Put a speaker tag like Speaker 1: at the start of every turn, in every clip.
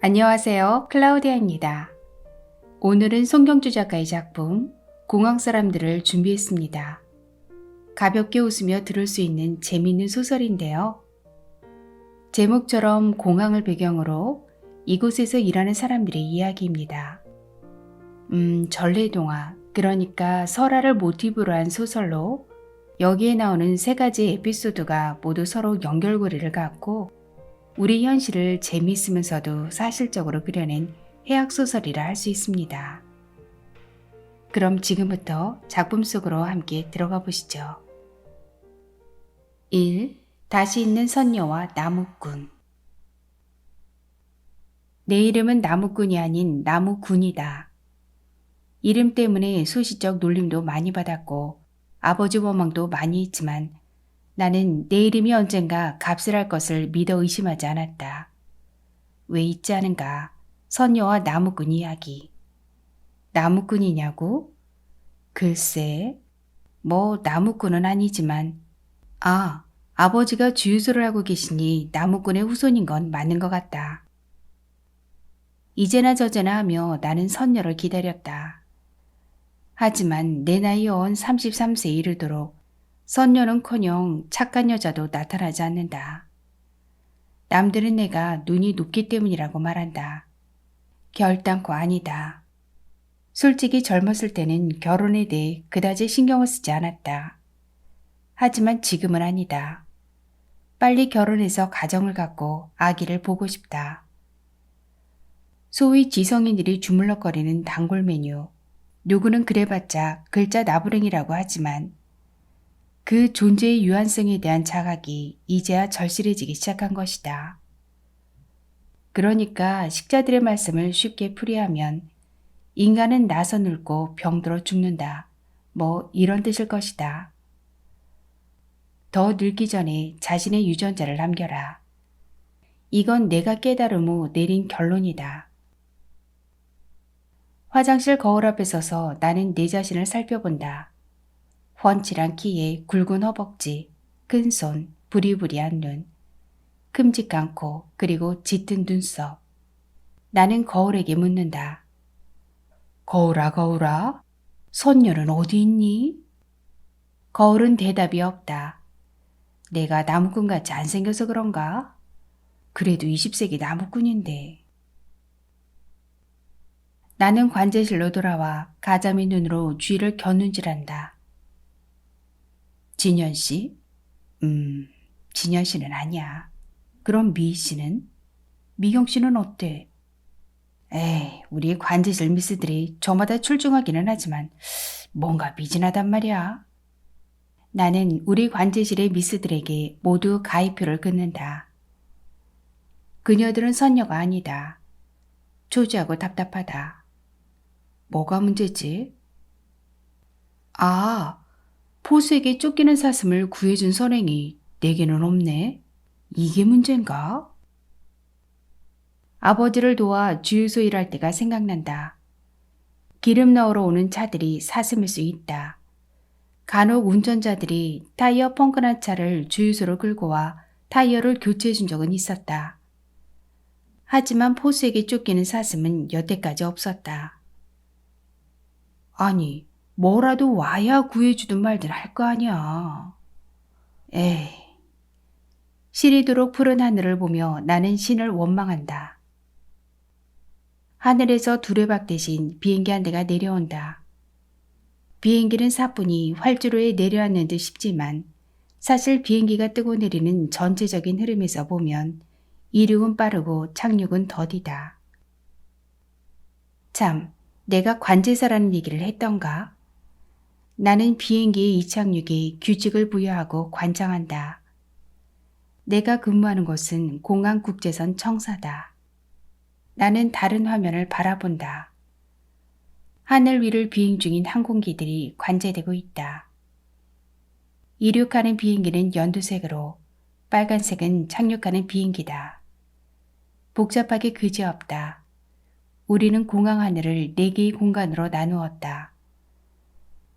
Speaker 1: 안녕하세요. 클라우디아입니다. 오늘은 송경주 작가의 작품 공항 사람들을 준비했습니다. 가볍게 웃으며 들을 수 있는 재미있는 소설인데요. 제목처럼 공항을 배경으로 이곳에서 일하는 사람들의 이야기입니다. 전래동화, 그러니까 설화를 모티브로 한 소설로 여기에 나오는 세 가지 에피소드가 모두 서로 연결고리를 갖고 우리 현실을 재미있으면서도 사실적으로 그려낸 해학소설이라 할 수 있습니다. 그럼 지금부터 작품 속으로 함께 들어가 보시죠. 1. 다시 있는 선녀와 나무꾼. 내 이름은 나무꾼이 아닌 나무군이다. 이름 때문에 소시적 놀림도 많이 받았고 아버지 원망도 많이 했지만 나는 내 이름이 언젠가 값을 할 것을 믿어 의심하지 않았다. 왜 있지 않은가? 선녀와 나무꾼 이야기. 나무꾼이냐고? 글쎄, 나무꾼은 아니지만 아버지가 주유소를 하고 계시니 나무꾼의 후손인 건 맞는 것 같다. 이제나 저제나 하며 나는 선녀를 기다렸다. 하지만 내 나이 언 33세에 이르도록 선녀는커녕 착한 여자도 나타나지 않는다. 남들은 내가 눈이 높기 때문이라고 말한다. 결단코 아니다. 솔직히 젊었을 때는 결혼에 대해 그다지 신경을 쓰지 않았다. 하지만 지금은 아니다. 빨리 결혼해서 가정을 갖고 아기를 보고 싶다. 소위 지성인들이 주물럭거리는 단골 메뉴. 누구는 그래봤자 글자 나부랭이라고 하지만 그 존재의 유한성에 대한 자각이 이제야 절실해지기 시작한 것이다. 그러니까 식자들의 말씀을 쉽게 풀이하면 인간은 나서 늙고 병들어 죽는다. 이런 뜻일 것이다. 더 늙기 전에 자신의 유전자를 남겨라. 이건 내가 깨달음 후 내린 결론이다. 화장실 거울 앞에 서서 나는 내 자신을 살펴본다. 훤칠한 키에 굵은 허벅지, 큰 손, 부리부리한 눈, 큼직한 코, 그리고 짙은 눈썹. 나는 거울에게 묻는다. 거울아, 거울아, 선녀는 어디 있니? 거울은 대답이 없다. 내가 나무꾼같이 안 생겨서 그런가? 그래도 20세기 나무꾼인데. 나는 관제실로 돌아와 가자미 눈으로 주위를 겨눈질한다. 진현 씨? 진현 씨는 아니야. 그럼 미희 씨는? 미경 씨는 어때? 에이, 우리 관제실 미스들이 저마다 출중하기는 하지만 뭔가 미진하단 말이야. 나는 우리 관제실의 미스들에게 모두 가입표를 끊는다. 그녀들은 선녀가 아니다. 초조하고 답답하다. 뭐가 문제지? 포수에게 쫓기는 사슴을 구해준 선행이 내게는 없네. 이게 문제인가? 아버지를 도와 주유소 일할 때가 생각난다. 기름 넣으러 오는 차들이 사슴일 수 있다. 간혹 운전자들이 타이어 펑크난 차를 주유소로 끌고 와 타이어를 교체해 준 적은 있었다. 하지만 포수에게 쫓기는 사슴은 여태까지 없었다. 아니, 뭐라도 와야 구해주든 말든 할 거 아니야. 에이. 시리도록 푸른 하늘을 보며 나는 신을 원망한다. 하늘에서 두레박 대신 비행기 한 대가 내려온다. 비행기는 사뿐히 활주로에 내려앉는 듯 싶지만 사실 비행기가 뜨고 내리는 전체적인 흐름에서 보면 이륙은 빠르고 착륙은 더디다. 참, 내가 관제사라는 얘기를 했던가? 나는 비행기의 이착륙에 규칙을 부여하고 관장한다. 내가 근무하는 곳은 공항국제선 청사다. 나는 다른 화면을 바라본다. 하늘 위를 비행 중인 항공기들이 관제되고 있다. 이륙하는 비행기는 연두색으로, 빨간색은 착륙하는 비행기다. 복잡하게 그지없다. 우리는 공항 하늘을 4개의 공간으로 나누었다.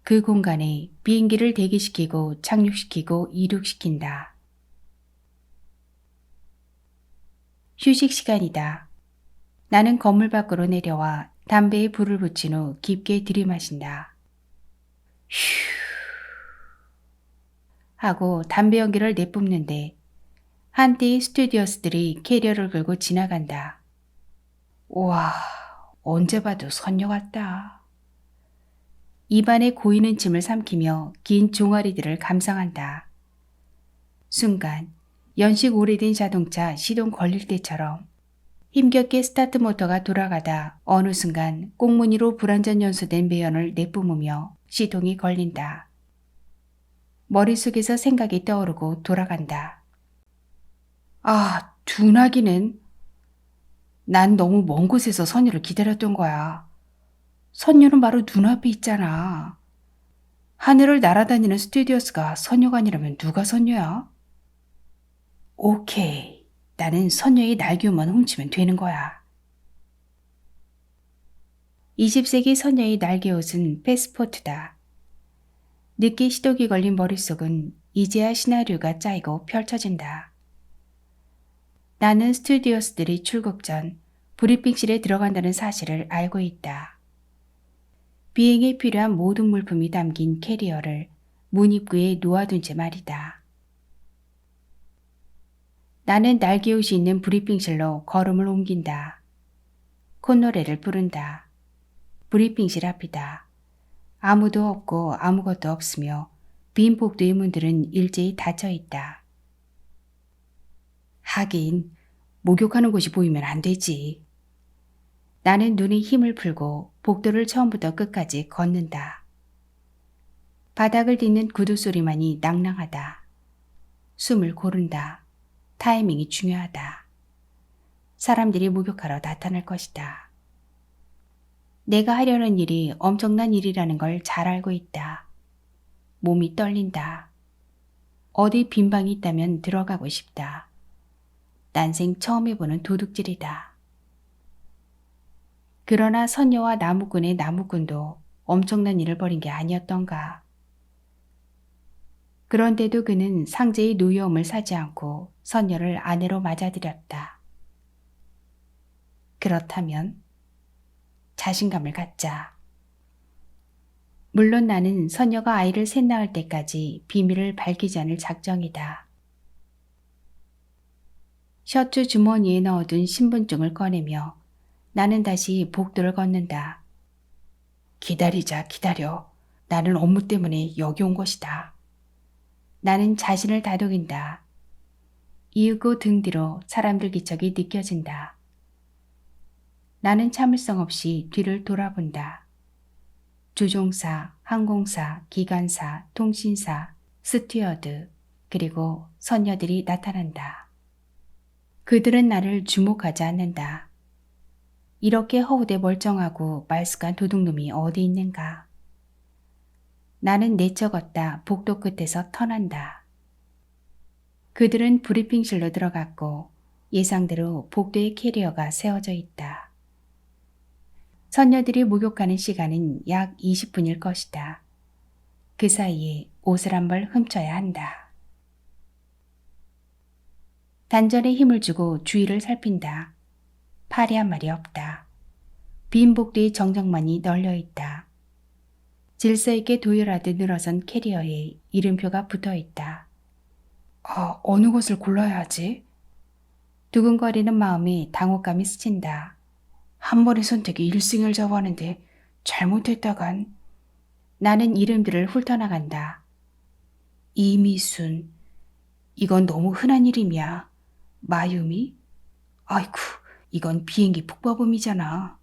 Speaker 1: 그 공간에 비행기를 대기시키고 착륙시키고 이륙시킨다. 휴식 시간이다. 나는 건물 밖으로 내려와 담배에 불을 붙인 후 깊게 들이마신다. 휴 하고 담배 연기를 내뿜는데 한때의 스튜디오스들이 캐리어를 끌고 지나간다. 우와, 언제 봐도 선녀 같다. 입안에 고이는 침을 삼키며 긴 종아리들을 감상한다. 순간 연식 오래된 자동차 시동 걸릴 때처럼 힘겹게 스타트 모터가 돌아가다 어느 순간 꽁무니로 불완전 연소된 매연을 내뿜으며 시동이 걸린다. 머릿속에서 생각이 떠오르고 돌아간다. 아, 둔하기는. 난 너무 먼 곳에서 선유를 기다렸던 거야. 선유는 바로 눈앞에 있잖아. 하늘을 날아다니는 스튜디오스가 선유가 아니라면 누가 선유야? 오케이. 나는 선녀의 날개옷만 훔치면 되는 거야. 20세기 선녀의 날개옷은 패스포트다. 늦게 시독이 걸린 머릿속은 이제야 시나리오가 짜이고 펼쳐진다. 나는 스튜디오스들이 출국 전 브리핑실에 들어간다는 사실을 알고 있다. 비행에 필요한 모든 물품이 담긴 캐리어를 문 입구에 놓아둔 채 말이다. 나는 날개옷이 있는 브리핑실로 걸음을 옮긴다. 콧노래를 부른다. 브리핑실 앞이다. 아무도 없고 아무것도 없으며 빈 복도의 문들은 일제히 닫혀 있다. 하긴 목욕하는 곳이 보이면 안 되지. 나는 눈에 힘을 풀고 복도를 처음부터 끝까지 걷는다. 바닥을 딛는 구두 소리만이 낭낭하다. 숨을 고른다. 타이밍이 중요하다. 사람들이 목욕하러 나타날 것이다. 내가 하려는 일이 엄청난 일이라는 걸 잘 알고 있다. 몸이 떨린다. 어디 빈 방이 있다면 들어가고 싶다. 난생 처음 해보는 도둑질이다. 그러나 선녀와 나무꾼의 나무꾼도 엄청난 일을 벌인 게 아니었던가. 그런데도 그는 상제의 노여움을 사지 않고 선녀를 아내로 맞아들였다. 그렇다면 자신감을 갖자. 물론 나는 선녀가 아이를 셋 낳을 때까지 비밀을 밝히지 않을 작정이다. 셔츠 주머니에 넣어둔 신분증을 꺼내며 나는 다시 복도를 걷는다. 기다리자, 기다려. 나는 업무 때문에 여기 온 것이다. 나는 자신을 다독인다. 이윽고 등 뒤로 사람들 기척이 느껴진다. 나는 참을성 없이 뒤를 돌아본다. 조종사, 항공사, 기관사, 통신사, 스튜어드, 그리고 선녀들이 나타난다. 그들은 나를 주목하지 않는다. 이렇게 허우대 멀쩡하고 말쑥한 도둑놈이 어디 있는가. 나는 내쳐걷다 복도 끝에서 턴한다. 그들은 브리핑실로 들어갔고 예상대로 복도에 캐리어가 세워져 있다. 선녀들이 목욕하는 시간은 약 20분일 것이다. 그 사이에 옷을 한 벌 훔쳐야 한다. 단전에 힘을 주고 주위를 살핀다. 파리 한 마리 없다. 빈 복도의 정적만이 널려 있다. 질서 있게 도열하듯 늘어선 캐리어에 이름표가 붙어 있다. 어느 곳을 골라야 하지? 두근거리는 마음에 당혹감이 스친다. 한 번의 선택이 일승을 좌우하는데 잘못했다간. 나는 이름들을 훑어나간다. 이미순. 이건 너무 흔한 이름이야. 마유미? 아이쿠, 이건 비행기 북바범이잖아.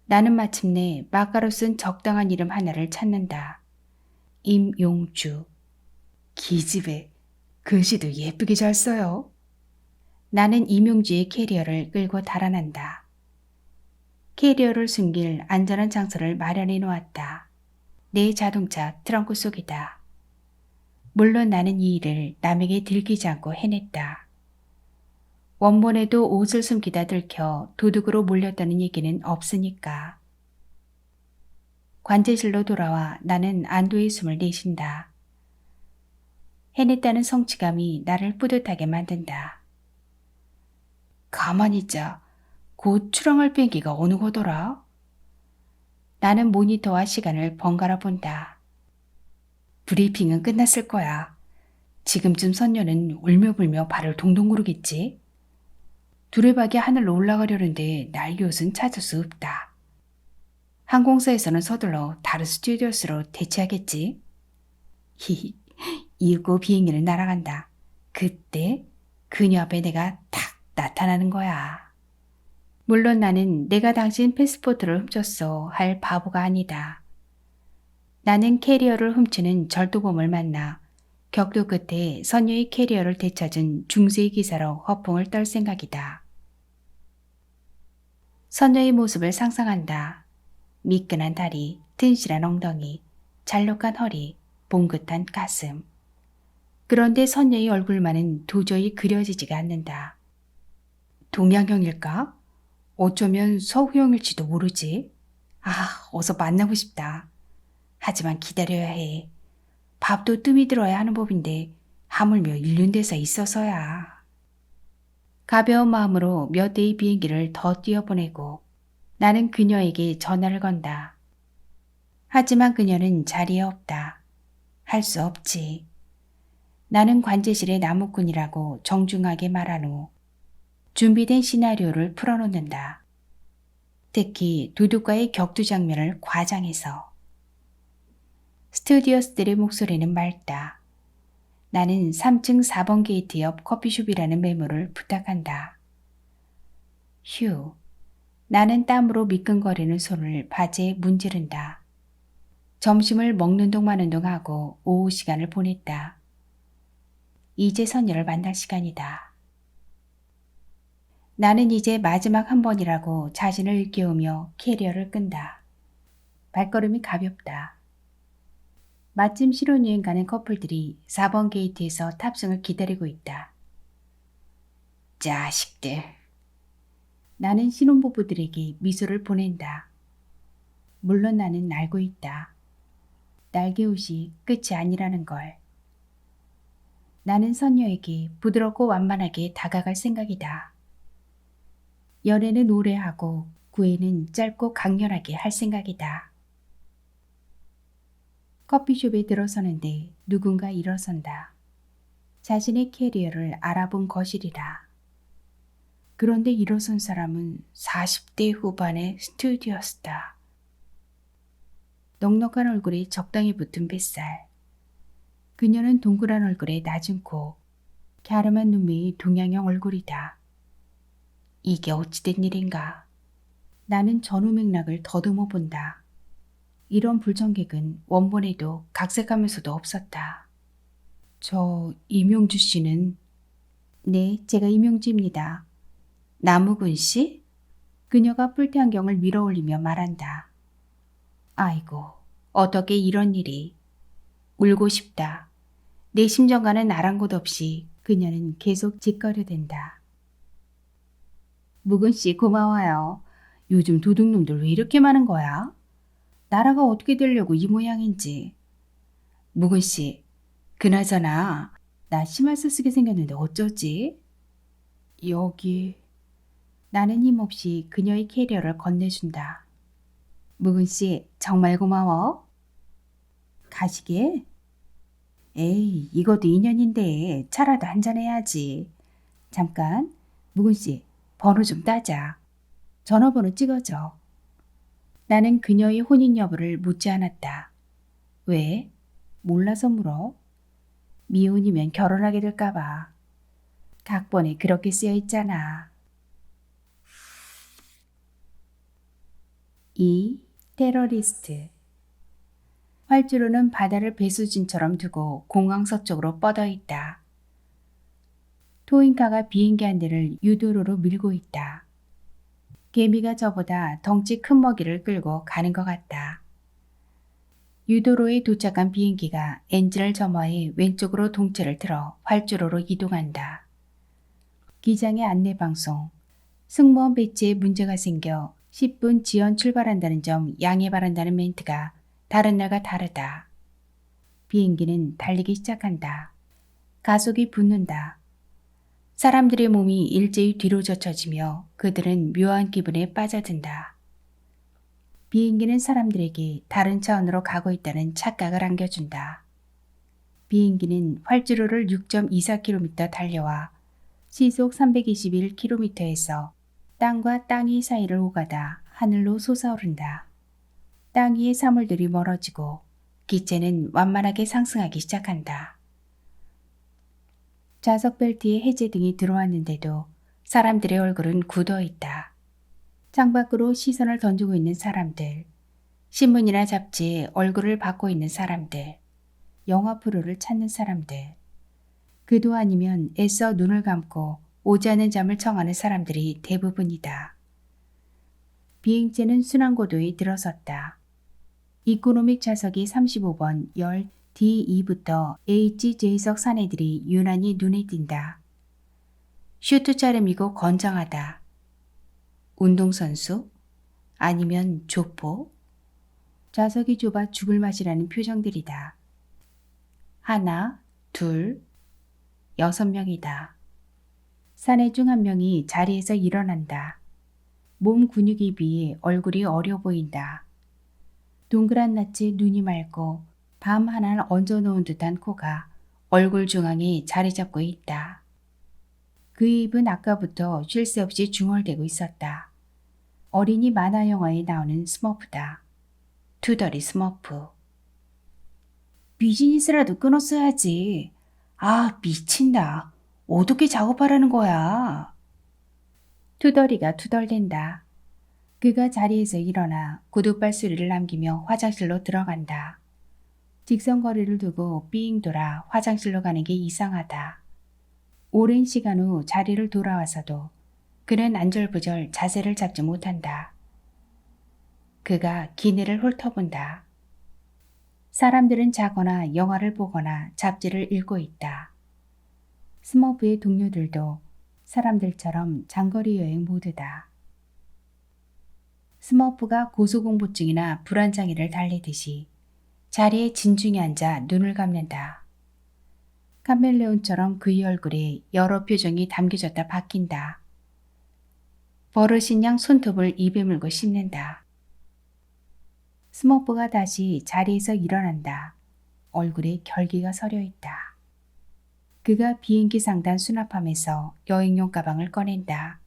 Speaker 1: 나는 마침내 마카로 쓴 적당한 이름 하나를 찾는다. 임용주. 기집애. 글씨도 예쁘게 잘 써요. 나는 임용주의 캐리어를 끌고 달아난다. 캐리어를 숨길 안전한 장소를 마련해 놓았다. 내 자동차 트렁크 속이다. 물론 나는 이 일을 남에게 들키지 않고 해냈다. 원본에도 옷을 숨기다 들켜 도둑으로 몰렸다는 얘기는 없으니까. 관제실로 돌아와 나는 안도의 숨을 내쉰다. 해냈다는 성취감이 나를 뿌듯하게 만든다. 가만히 있자. 곧 출항할 비행기가 어느 거더라? 나는 모니터와 시간을 번갈아 본다. 브리핑은 끝났을 거야. 지금쯤 선녀는 울며불며 발을 동동 구르겠지? 두레박이 하늘로 올라가려는데 날개옷은 찾을 수 없다. 항공사에서는 서둘러 다른 스튜디오스로 대체하겠지? 히히, 이윽고 비행기는 날아간다. 그때 그녀 앞에 내가 탁 나타나는 거야. 물론 나는 내가 당신 패스포트를 훔쳤어 할 바보가 아니다. 나는 캐리어를 훔치는 절도범을 만나 격도 끝에 선녀의 캐리어를 되찾은 중세의 기사로 허풍을 떨 생각이다. 선녀의 모습을 상상한다. 미끈한 다리, 튼실한 엉덩이, 잘록한 허리, 봉긋한 가슴. 그런데 선녀의 얼굴만은 도저히 그려지지가 않는다. 동양형일까? 어쩌면 서구형일지도 모르지. 어서 만나고 싶다. 하지만 기다려야 해. 밥도 뜸이 들어야 하는 법인데 하물며 잃는 데서 있어서야. 가벼운 마음으로 몇 대의 비행기를 더 뛰어보내고 나는 그녀에게 전화를 건다. 하지만 그녀는 자리에 없다. 할 수 없지. 나는 관제실의 나무꾼이라고 정중하게 말한 후 준비된 시나리오를 풀어놓는다. 특히 도둑과의 격투 장면을 과장해서. 스튜디오스들의 목소리는 맑다. 나는 3층 4번 게이트 옆 커피숍이라는 매물을 부탁한다. 휴. 나는 땀으로 미끈거리는 손을 바지에 문지른다. 점심을 먹는 동 마는 동 하고 오후 시간을 보냈다. 이제 선녀를 만날 시간이다. 나는 이제 마지막 한 번이라고 자신을 일깨우며 캐리어를 끈다. 발걸음이 가볍다. 마침 신혼여행 가는 커플들이 4번 게이트에서 탑승을 기다리고 있다. 자식들. 나는 신혼부부들에게 미소를 보낸다. 물론 나는 알고 있다. 날개옷이 끝이 아니라는 걸. 나는 선녀에게 부드럽고 완만하게 다가갈 생각이다. 연애는 오래 하고 구애는 짧고 강렬하게 할 생각이다. 커피숍에 들어서는데 누군가 일어선다. 자신의 캐리어를 알아본 것이리라. 그런데 일어선 사람은 40대 후반의 스튜디오스다. 넉넉한 얼굴에 적당히 붙은 뱃살. 그녀는 동그란 얼굴에 낮은 코, 갸름한 눈매의 동양형 얼굴이다. 이게 어찌된 일인가. 나는 전후 맥락을 더듬어 본다. 이런 불청객은 원본에도 각색하면서도 없었다. 저 이명주 씨는? 네, 제가 이명주입니다. 나무군 씨? 그녀가 뿔테 안경을 밀어올리며 말한다. 아이고, 어떻게 이런 일이. 울고 싶다. 내 심정과는 아랑곳 없이 그녀는 계속 짓거려댄다. 묵은 씨 고마워요. 요즘 도둑놈들 왜 이렇게 많은 거야? 나라가 어떻게 되려고 이 모양인지. 묵은 씨, 그나저나 나 심할서 쓰게 생겼는데 어쩌지? 여기. 나는 힘없이 그녀의 캐리어를 건네준다. 묵은 씨, 정말 고마워. 가시게? 에이, 이것도 인연인데 차라도 한잔해야지. 잠깐, 묵은 씨, 번호 좀 따자. 전화번호 찍어줘. 나는 그녀의 혼인 여부를 묻지 않았다. 왜? 몰라서 물어? 미혼이면 결혼하게 될까봐. 각본에 그렇게 쓰여 있잖아. 이 테러리스트. 활주로는 바다를 배수진처럼 두고 공항 서쪽으로 뻗어 있다. 토잉카가 비행기 한 대를 유도로로 밀고 있다. 개미가 저보다 덩치 큰 먹이를 끌고 가는 것 같다. 유도로에 도착한 비행기가 엔진을 점화해 왼쪽으로 동체를 틀어 활주로로 이동한다. 기장의 안내방송. 승무원 배치에 문제가 생겨 10분 지연 출발한다는 점 양해 바란다는 멘트가 다른 날과 다르다. 비행기는 달리기 시작한다. 가속이 붙는다. 사람들의 몸이 일제히 뒤로 젖혀지며 그들은 묘한 기분에 빠져든다. 비행기는 사람들에게 다른 차원으로 가고 있다는 착각을 안겨준다. 비행기는 활주로를 6.24km 달려와 시속 321km에서 땅과 땅이 사이를 오가다 하늘로 솟아오른다. 땅 위의 사물들이 멀어지고 기체는 완만하게 상승하기 시작한다. 좌석 벨트에 해제등이 들어왔는데도 사람들의 얼굴은 굳어 있다. 창밖으로 시선을 던지고 있는 사람들, 신문이나 잡지에 얼굴을 받고 있는 사람들, 영화 프로를 찾는 사람들, 그도 아니면 애써 눈을 감고 오지 않은 잠을 청하는 사람들이 대부분이다. 비행체는 순환고도에 들어섰다. 이코노믹 좌석이 35번 열 D2부터 HJ석 사내들이 유난히 눈에 띈다. 슈트 차림이고 건장하다. 운동선수? 아니면 조포? 좌석이 좁아 죽을 맛이라는 표정들이다. 하나, 둘, 6명이다. 사내 중 한 명이 자리에서 일어난다. 몸 근육에 비해 얼굴이 어려 보인다. 동그란 낯에 눈이 맑고 밤 하나를 얹어놓은 듯한 코가 얼굴 중앙에 자리 잡고 있다. 그의 입은 아까부터 쉴 새 없이 중얼대고 있었다. 어린이 만화 영화에 나오는 스머프다. 투덜이 스머프. 비즈니스라도 끊었어야지. 아, 미친다. 어떻게 작업하라는 거야? 투덜이가 투덜댄다. 그가 자리에서 일어나 구두발 소리를 남기며 화장실로 들어간다. 직선거리를 두고 삥 돌아 화장실로 가는 게 이상하다. 오랜 시간 후 자리를 돌아와서도 그는 안절부절 자세를 잡지 못한다. 그가 기내를 훑어본다. 사람들은 자거나 영화를 보거나 잡지를 읽고 있다. 스머프의 동료들도 사람들처럼 장거리 여행 모드다. 스머프가 고소공포증이나 불안장애를 달래듯이 자리에 진중히 앉아 눈을 감는다. 카멜레온처럼 그의 얼굴에 여러 표정이 담겨졌다 바뀐다. 버릇인 양 손톱을 입에 물고 씹는다. 스머프가 다시 자리에서 일어난다. 얼굴에 결기가 서려 있다. 그가 비행기 상단 수납함에서 여행용 가방을 꺼낸다.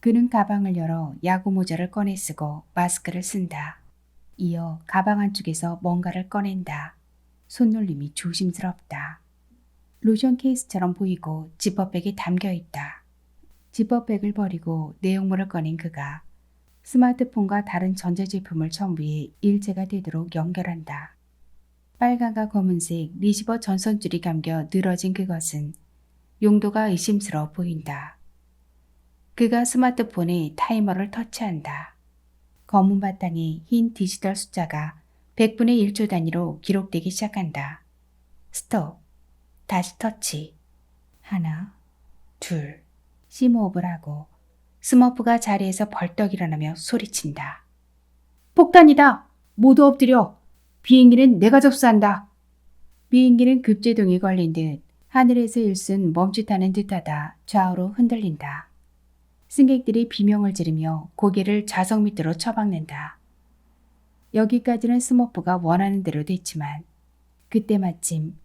Speaker 1: 그는 가방을 열어 야구 모자를 꺼내 쓰고 마스크를 쓴다. 이어 가방 안쪽에서 뭔가를 꺼낸다. 손놀림이 조심스럽다. 로션 케이스처럼 보이고 지퍼백에 담겨 있다. 지퍼백을 버리고 내용물을 꺼낸 그가 스마트폰과 다른 전자제품을 전부에 일체가 되도록 연결한다. 빨강과 검은색 리시버 전선줄이 감겨 늘어진 그것은 용도가 의심스러워 보인다. 그가 스마트폰에 타이머를 터치한다. 검은 바탕에 흰 디지털 숫자가 100분의 1초 단위로 기록되기 시작한다. 스톱. 다시 터치. 하나, 둘. 심호흡을 하고 스머프가 자리에서 벌떡 일어나며 소리친다. 폭탄이다! 모두 엎드려! 비행기는 내가 접수한다. 비행기는 급제동이 걸린 듯 하늘에서 일순 멈칫하는 듯하다 좌우로 흔들린다. 승객들이 비명을 지르며 고개를 좌석 밑으로 처박는다. 여기까지는 스머프가 원하는 대로 됐지만 그때 마침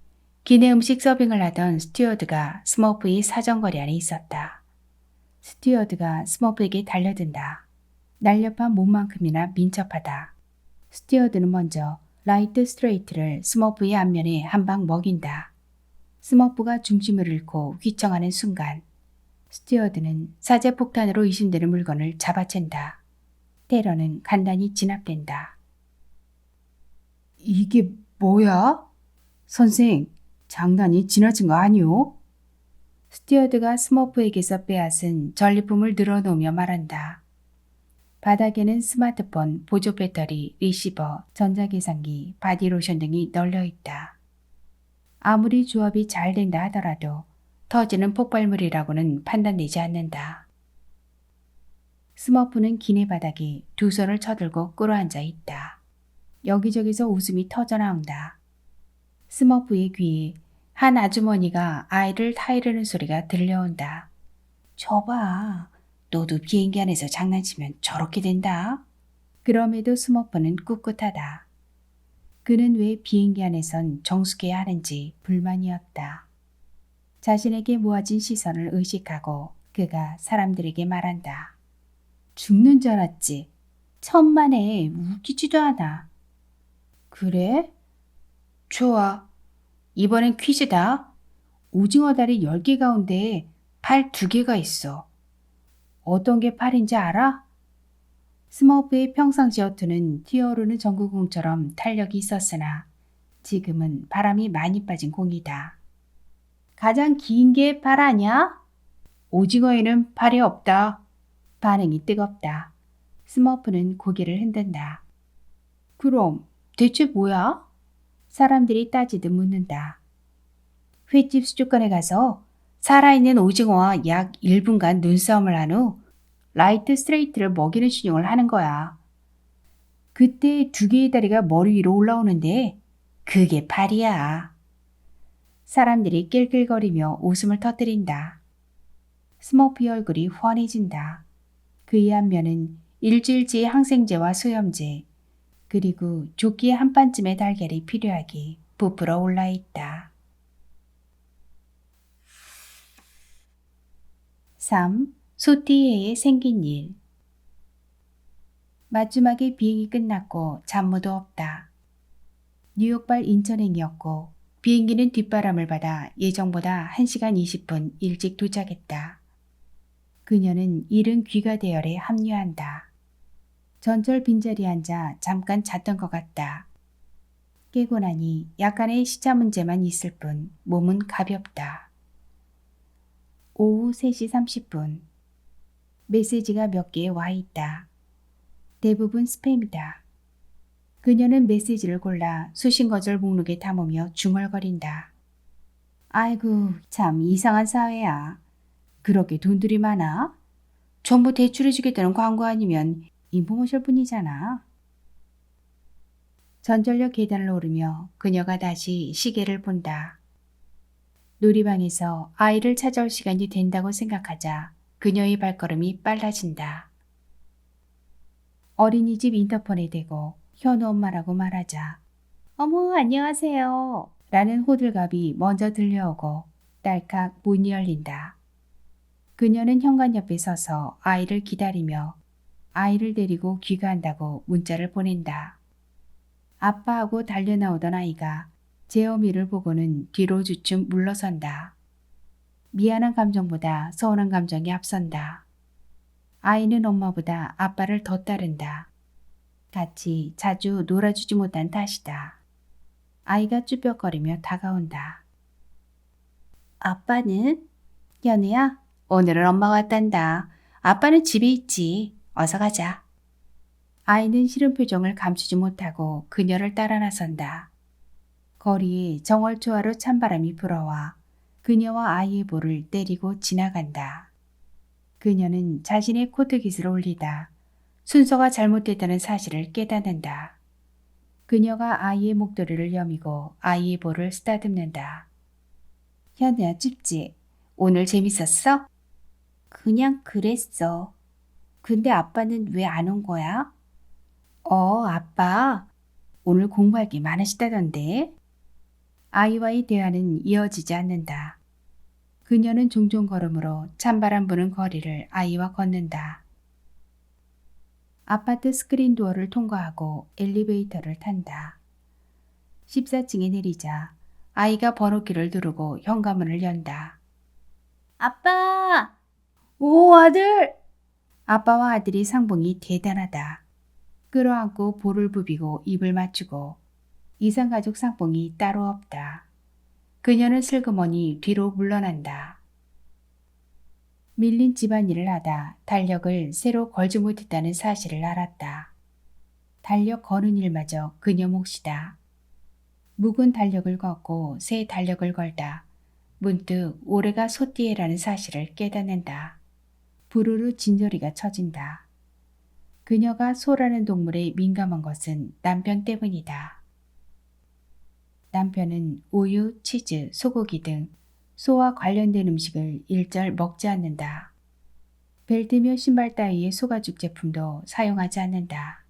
Speaker 1: 기내 음식 서빙을 하던 스튜어드가 스머프의 사정거리 안에 있었다. 스튜어드가 스머프에게 달려든다. 날렵한 몸만큼이나 민첩하다. 스튜어드는 먼저 라이트 스트레이트를 스머프의 앞면에 한 방 먹인다. 스머프가 중심을 잃고 휘청하는 순간 스튜어드는 사제폭탄으로 의심되는 물건을 잡아챈다. 테러는 간단히 진압된다. 이게 뭐야? 선생, 장난이 지나친 거 아니오? 스튜어드가 스머프에게서 빼앗은 전리품을 늘어놓으며 말한다. 바닥에는 스마트폰, 보조 배터리, 리시버, 전자계산기, 바디로션 등이 널려 있다. 아무리 조합이 잘 된다 하더라도 터지는 폭발물이라고는 판단되지 않는다. 스머프는 기내 바닥에 두 손을 쳐들고 꿇어앉아 있다. 여기저기서 웃음이 터져나온다. 스머프의 귀에 한 아주머니가 아이를 타이르는 소리가 들려온다. 저봐, 너도 비행기 안에서 장난치면 저렇게 된다. 그럼에도 스머프는 꿋꿋하다. 그는 왜 비행기 안에선 정숙해야 하는지 불만이었다. 자신에게 모아진 시선을 의식하고 그가 사람들에게 말한다. 죽는 줄 알았지. 천만에 웃기지도 않아. 그래? 좋아. 이번엔 퀴즈다. 오징어 다리 10개 가운데 팔 2개가 있어. 어떤 게 팔인지 알아? 스머프의 평상시 어투는 튀어오르는 전구공처럼 탄력이 있었으나 지금은 바람이 많이 빠진 공이다. 가장 긴 게 팔 아냐? 오징어에는 팔이 없다. 반응이 뜨겁다. 스머프는 고개를 흔든다. 그럼 대체 뭐야? 사람들이 따지듯 묻는다. 횟집 수족관에 가서 살아있는 오징어와 약 1분간 눈싸움을 한 후 라이트 스트레이트를 먹이는 신용을 하는 거야. 그때 2개의 다리가 머리 위로 올라오는데 그게 팔이야. 사람들이 낄낄거리며 웃음을 터뜨린다. 스머프의 얼굴이 환해진다. 그의 안면은 일주일치의 항생제와 소염제 그리고 조끼의 한 반쯤의 달걀이 필요하기 부풀어 올라 있다. 3. 소띠해에 생긴 일. 마지막에 비행이 끝났고 잠무도 없다. 뉴욕발 인천행이었고 비행기는 뒷바람을 받아 예정보다 1시간 20분 일찍 도착했다. 그녀는 이른 귀가 대열에 합류한다. 전철 빈자리에 앉아 잠깐 잤던 것 같다. 깨고 나니 약간의 시차 문제만 있을 뿐 몸은 가볍다. 오후 3시 30분. 메시지가 몇 개 와 있다. 대부분 스팸이다. 그녀는 메시지를 골라 수신거절 목록에 담으며 중얼거린다. 아이고, 참 이상한 사회야. 그렇게 돈들이 많아? 전부 대출해주겠다는 광고 아니면 인포머셜 뿐이잖아. 전철역 계단을 오르며 그녀가 다시 시계를 본다. 놀이방에서 아이를 찾아올 시간이 된다고 생각하자 그녀의 발걸음이 빨라진다. 어린이집 인터폰에 대고 현우 엄마라고 말하자 어머 안녕하세요 라는 호들갑이 먼저 들려오고 딸칵 문이 열린다. 그녀는 현관 옆에 서서 아이를 기다리며 아이를 데리고 귀가한다고 문자를 보낸다. 아빠하고 달려나오던 아이가 제어미를 보고는 뒤로 주춤 물러선다. 미안한 감정보다 서운한 감정이 앞선다. 아이는 엄마보다 아빠를 더 따른다. 같이 자주 놀아주지 못한 탓이다. 아이가 쭈뼛거리며 다가온다. 아빠는? 현우야, 오늘은 엄마가 왔단다. 아빠는 집에 있지. 어서 가자. 아이는 싫은 표정을 감추지 못하고 그녀를 따라 나선다. 거리에 정월초하루 찬바람이 불어와 그녀와 아이의 볼을 때리고 지나간다. 그녀는 자신의 코트깃을 올리다 순서가 잘못됐다는 사실을 깨닫는다. 그녀가 아이의 목도리를 여미고 아이의 볼을 쓰다듬는다. 현우야 춥지? 오늘 재밌었어? 그냥 그랬어. 근데 아빠는 왜 안 온 거야? 아빠. 오늘 공부할 게 많으시다던데. 아이와의 대화는 이어지지 않는다. 그녀는 종종 걸음으로 찬바람 부는 거리를 아이와 걷는다. 아파트 스크린 도어를 통과하고 엘리베이터를 탄다. 14층에 내리자 아이가 번호키를 누르고 현관문을 연다. 아빠! 오, 아들! 아빠와 아들이 상봉이 대단하다. 끌어안고 볼을 부비고 입을 맞추고 이상가족 상봉이 따로 없다. 그녀는 슬그머니 뒤로 물러난다. 밀린 집안일을 하다 달력을 새로 걸지 못했다는 사실을 알았다. 달력 거는 일마저 그녀 몫이다. 묵은 달력을 걷고 새 달력을 걸다 문득 올해가 소띠해라는 사실을 깨닫는다. 부르르 진저리가 쳐진다. 그녀가 소라는 동물에 민감한 것은 남편 때문이다. 남편은 우유, 치즈, 소고기 등 소와 관련된 음식을 일절 먹지 않는다. 벨트며 신발 따위의 소가죽 제품도 사용하지 않는다.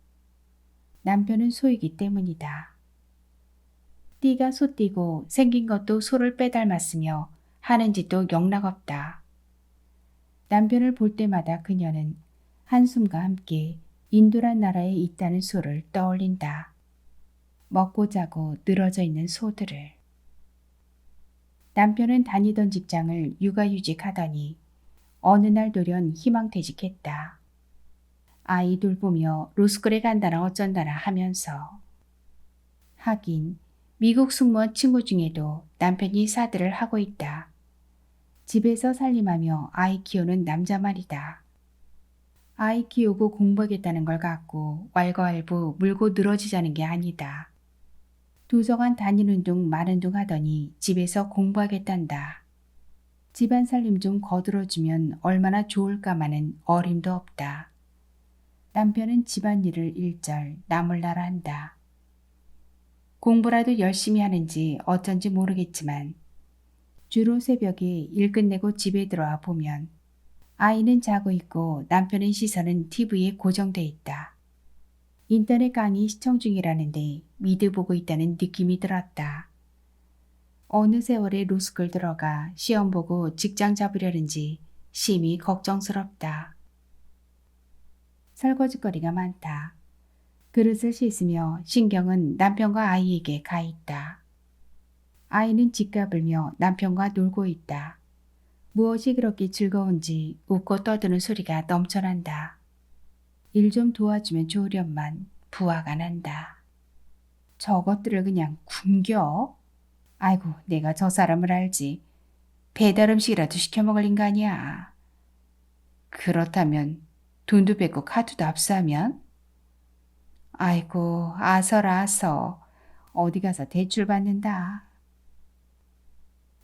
Speaker 1: 남편은 소이기 때문이다. 띠가 소띠고 생긴 것도 소를 빼닮았으며 하는 짓도 영락없다. 남편을 볼 때마다 그녀는 한숨과 함께 인도란 나라에 있다는 소를 떠올린다. 먹고 자고 늘어져 있는 소들을. 남편은 다니던 직장을 육아휴직하더니 어느 날 돌연 희망퇴직했다. 아이 돌보며 로스쿨에 간다나 어쩐다나 하면서. 하긴 미국 승무원 친구 중에도 남편이 사들을 하고 있다. 집에서 살림하며 아이 키우는 남자 말이다. 아이 키우고 공부하겠다는 걸 갖고 왈가왈부 물고 늘어지자는 게 아니다. 도서관 다니는 둥 마는 둥 하더니 집에서 공부하겠단다. 집안 살림 좀 거들어주면 얼마나 좋을까마는 어림도 없다. 남편은 집안일을 일절 나몰라라 한다. 공부라도 열심히 하는지 어쩐지 모르겠지만 주로 새벽에 일 끝내고 집에 들어와 보면 아이는 자고 있고 남편의 시선은 TV에 고정돼 있다. 인터넷 강의 시청 중이라는데 미드 보고 있다는 느낌이 들었다. 어느 세월에 로스쿨 들어가 시험 보고 직장 잡으려는지 심히 걱정스럽다. 설거지거리가 많다. 그릇을 씻으며 신경은 남편과 아이에게 가 있다. 아이는 짓가불며 남편과 놀고 있다. 무엇이 그렇게 즐거운지 웃고 떠드는 소리가 넘쳐난다. 일 좀 도와주면 좋으련만 부화가 난다. 저것들을 그냥 굶겨? 아이고, 내가 저 사람을 알지. 배달 음식이라도 시켜 먹을 인간이야. 그렇다면 돈도 뺏고 카드도 압수하면? 아이고, 아서라 아서. 어디 가서 대출 받는다.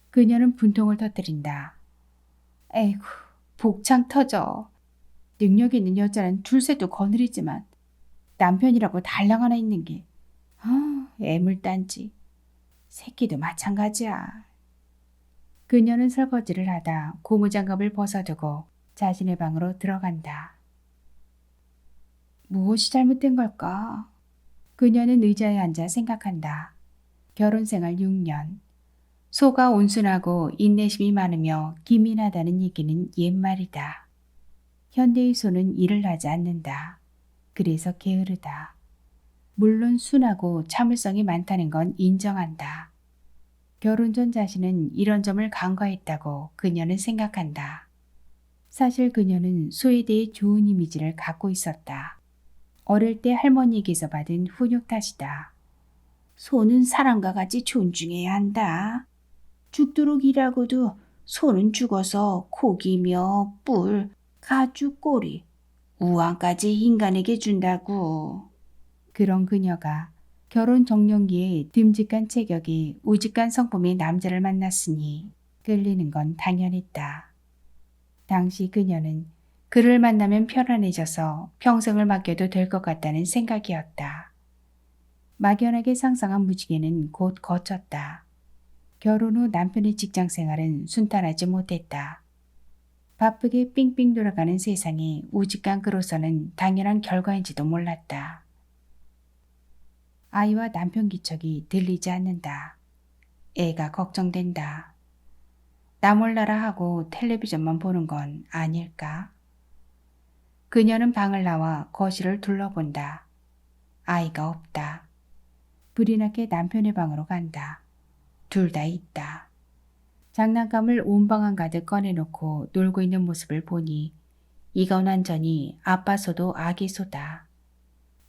Speaker 1: 그녀는 분통을 터뜨린다. 에이구, 복창 터져. 능력 있는 여자는 둘셋도 거느리지만 남편이라고 달랑 하나 있는 게 애물단지. 새끼도 마찬가지야. 그녀는 설거지를 하다 고무장갑을 벗어두고 자신의 방으로 들어간다. 무엇이 잘못된 걸까? 그녀는 의자에 앉아 생각한다. 결혼생활 6년. 소가 온순하고 인내심이 많으며 기민하다는 얘기는 옛말이다. 현대의 소는 일을 하지 않는다. 그래서 게으르다. 물론 순하고 참을성이 많다는 건 인정한다. 결혼 전 자신은 이런 점을 간과했다고 그녀는 생각한다. 사실 그녀는 소에 대해 좋은 이미지를 갖고 있었다. 어릴 때 할머니에게서 받은 훈육 탓이다. 소는 사람과 같이 존중해야 한다. 죽도록 일하고도 소는 죽어서 고기며 뿔, 가죽, 꼬리, 우환까지 인간에게 준다고. 그런 그녀가 결혼 정년기에 듬직한 체격이 우직한 성품의 남자를 만났으니 끌리는 건 당연했다. 당시 그녀는 그를 만나면 편안해져서 평생을 맡겨도 될 것 같다는 생각이었다. 막연하게 상상한 무지개는 곧 거쳤다. 결혼 후 남편의 직장 생활은 순탄하지 못했다. 바쁘게 삥삥 돌아가는 세상에 우직한 그로서는 당연한 결과인지도 몰랐다. 아이와 남편 기척이 들리지 않는다. 애가 걱정된다. 나 몰라라 하고 텔레비전만 보는 건 아닐까? 그녀는 방을 나와 거실을 둘러본다. 아이가 없다. 불이 나게 남편의 방으로 간다. 둘 다 있다. 장난감을 온 방 한가득 꺼내놓고 놀고 있는 모습을 보니 이건 완전히 아빠 소도 아기 소다.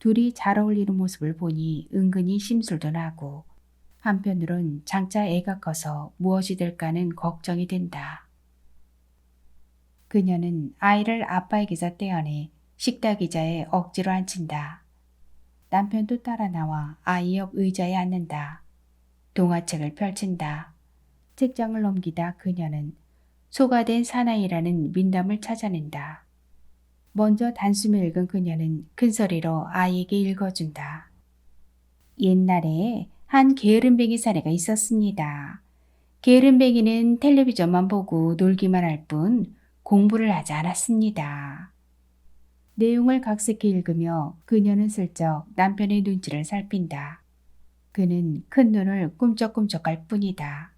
Speaker 1: 둘이 잘 어울리는 모습을 보니 은근히 심술도 나고 한편으론 장차 애가 커서 무엇이 될까는 걱정이 된다. 그녀는 아이를 아빠에게서 떼어내 식탁 의자에 억지로 앉힌다. 남편도 따라 나와 아이 옆 의자에 앉는다. 동화책을 펼친다. 책장을 넘기다 그녀는 소가 된 사나이라는 민담을 찾아낸다. 먼저 단숨에 읽은 그녀는 큰소리로 아이에게 읽어준다. 옛날에 한 게으름뱅이 사내가 있었습니다. 게으름뱅이는 텔레비전만 보고 놀기만 할 뿐 공부를 하지 않았습니다. 내용을 각색해 읽으며 그녀는 슬쩍 남편의 눈치를 살핀다. 그는 큰 눈을 꿈쩍꿈쩍할 뿐이다.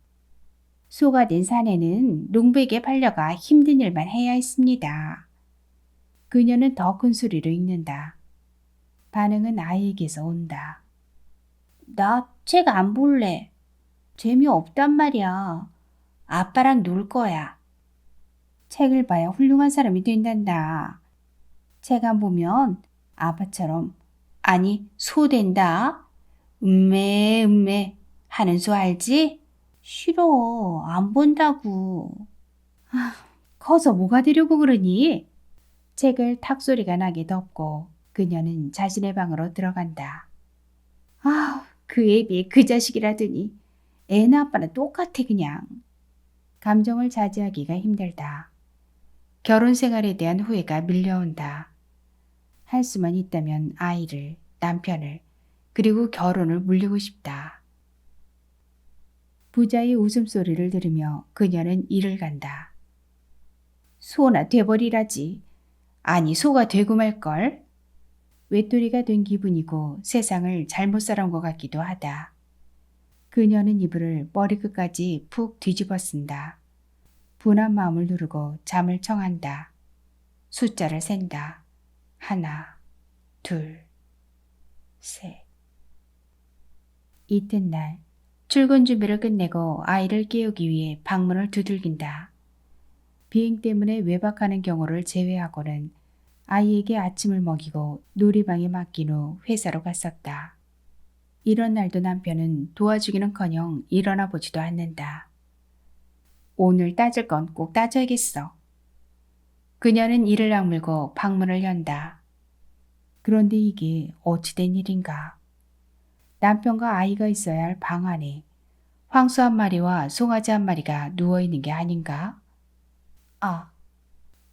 Speaker 1: 소가 된 사내는 농부에게 팔려가 힘든 일만 해야 했습니다. 그녀는 더 큰 소리로 읽는다. 반응은 아이에게서 온다. 나 책 안 볼래. 재미없단 말이야. 아빠랑 놀 거야. 책을 봐야 훌륭한 사람이 된단다. 책 안 보면 아빠처럼, 아니, 소 된다. 음매 하는 소 알지? 싫어. 안 본다고. 커서 뭐가 되려고 그러니? 책을 탁 소리가 나게 덮고 그녀는 자신의 방으로 들어간다. 그 애비 그 자식이라더니 애나 아빠는 똑같아 그냥. 감정을 자제하기가 힘들다. 결혼 생활에 대한 후회가 밀려온다. 할 수만 있다면 아이를, 남편을, 그리고 결혼을 물리고 싶다. 부자의 웃음소리를 들으며 그녀는 일을 간다. 소나 돼버리라지. 아니 소가 되고 말걸. 외톨이가 된 기분이고 세상을 잘못 살아온 것 같기도 하다. 그녀는 이불을 머리끝까지 푹 뒤집어 쓴다. 분한 마음을 누르고 잠을 청한다. 숫자를 센다. 하나, 둘, 셋. 이튿날 출근 준비를 끝내고 아이를 깨우기 위해 방문을 두들긴다. 비행 때문에 외박하는 경우를 제외하고는 아이에게 아침을 먹이고 놀이방에 맡긴 후 회사로 갔었다. 이런 날도 남편은 도와주기는커녕 일어나 보지도 않는다. 오늘 따질 건 꼭 따져야겠어. 그녀는 이를 악물고 방문을 연다. 그런데 이게 어찌된 일인가. 남편과 아이가 있어야 할 방 안에 황소 한 마리와 송아지 한 마리가 누워있는 게 아닌가?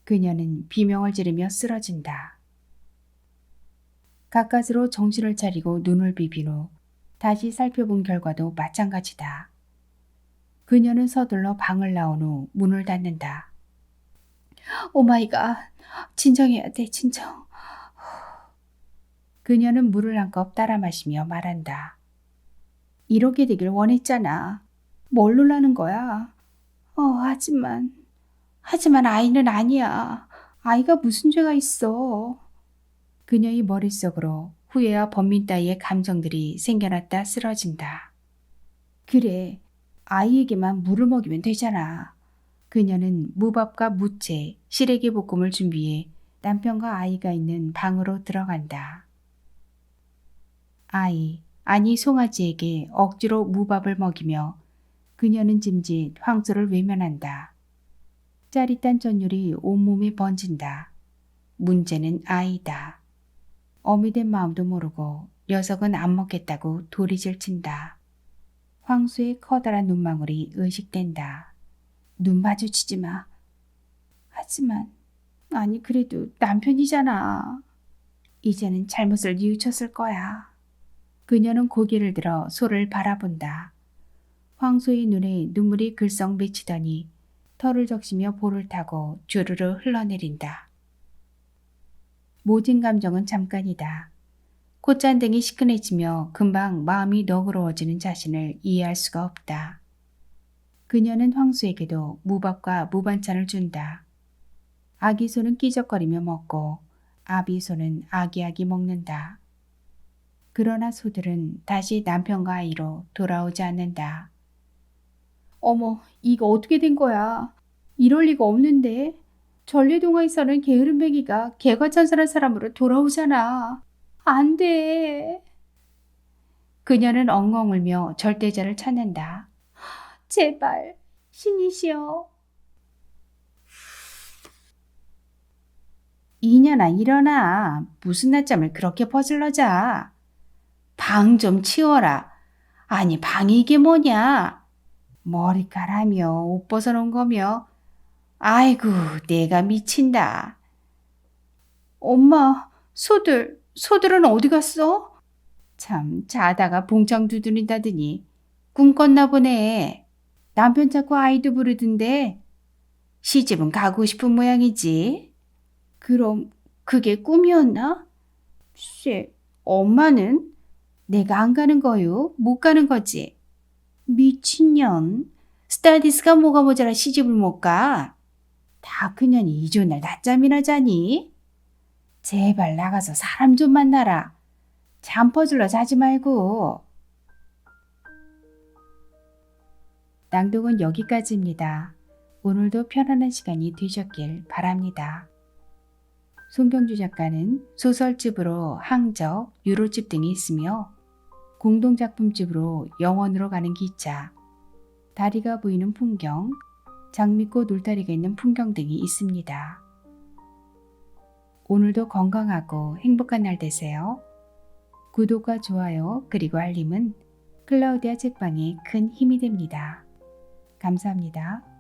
Speaker 1: 그녀는 비명을 지르며 쓰러진다. 가까스로 정신을 차리고 눈을 비빈 후 다시 살펴본 결과도 마찬가지다. 그녀는 서둘러 방을 나온 후 문을 닫는다. 오마이갓, 진정해야 돼, 진정. 그녀는 물을 한 컵 따라 마시며 말한다. 이렇게 되길 원했잖아. 뭘 놀라는 거야? 하지만 아이는 아니야. 아이가 무슨 죄가 있어. 그녀의 머릿속으로 후회와 번민 따위의 감정들이 생겨났다 쓰러진다. 그래, 아이에게만 물을 먹이면 되잖아. 그녀는 무밥과 무채, 시래기 볶음을 준비해 남편과 아이가 있는 방으로 들어간다. 아니 송아지에게 억지로 무밥을 먹이며 그녀는 짐짓 황소를 외면한다. 짜릿한 전율이 온몸에 번진다. 문제는 아이다. 어미된 마음도 모르고 녀석은 안 먹겠다고 도리질 친다. 황소의 커다란 눈망울이 의식된다. 눈 마주치지 마. 하지만 그래도 남편이잖아. 이제는 잘못을 뉘우쳤을 거야. 그녀는 고개를 들어 소를 바라본다. 황소의 눈에 눈물이 글썽 맺히더니 털을 적시며 볼을 타고 주르르 흘러내린다. 모진 감정은 잠깐이다. 콧잔등이 시큰해지며 금방 마음이 너그러워지는 자신을 이해할 수가 없다. 그녀는 황소에게도 무밥과 무반찬을 준다. 아기 소는 끼적거리며 먹고 아비 소는 아기아기 먹는다. 그러나 소들은 다시 남편과 아이로 돌아오지 않는다. 어머, 이거 어떻게 된 거야? 이럴 리가 없는데. 전래동화에 사는 게으름뱅이가 개과천선한 사람으로 돌아오잖아. 안 돼. 그녀는 엉엉 울며 절대자를 찾는다. 제발, 신이시여. 이년아 일어나. 무슨 낮잠을 그렇게 퍼질러 자. 방 좀 치워라. 아니 방이 이게 뭐냐. 머리카락이며 옷 벗어놓은 거며. 아이고 내가 미친다. 엄마, 소들은 어디 갔어? 참, 자다가 봉창 두드린다더니 꿈 꿨나 보네. 남편 찾고 아이도 부르던데 시집은 가고 싶은 모양이지. 그럼 그게 꿈이었나? 글쎄, 엄마는 내가 안 가는 거요? 못 가는 거지? 미친년. 스타디스가 뭐가 모자라 시집을 못 가? 다 그년이 이혼날 낮잠이나 자니? 제발 나가서 사람 좀 만나라. 잠 퍼질러 자지 말고. 낭독은 여기까지입니다. 오늘도 편안한 시간이 되셨길 바랍니다. 송경주 작가는 소설집으로 항적, 유로집 등이 있으며 공동작품집으로 영원으로 가는 기차, 다리가 보이는 풍경, 장미꽃 울타리가 있는 풍경 등이 있습니다. 오늘도 건강하고 행복한 날 되세요. 구독과 좋아요 그리고 알림은 클라우디아 책방에 큰 힘이 됩니다. 감사합니다.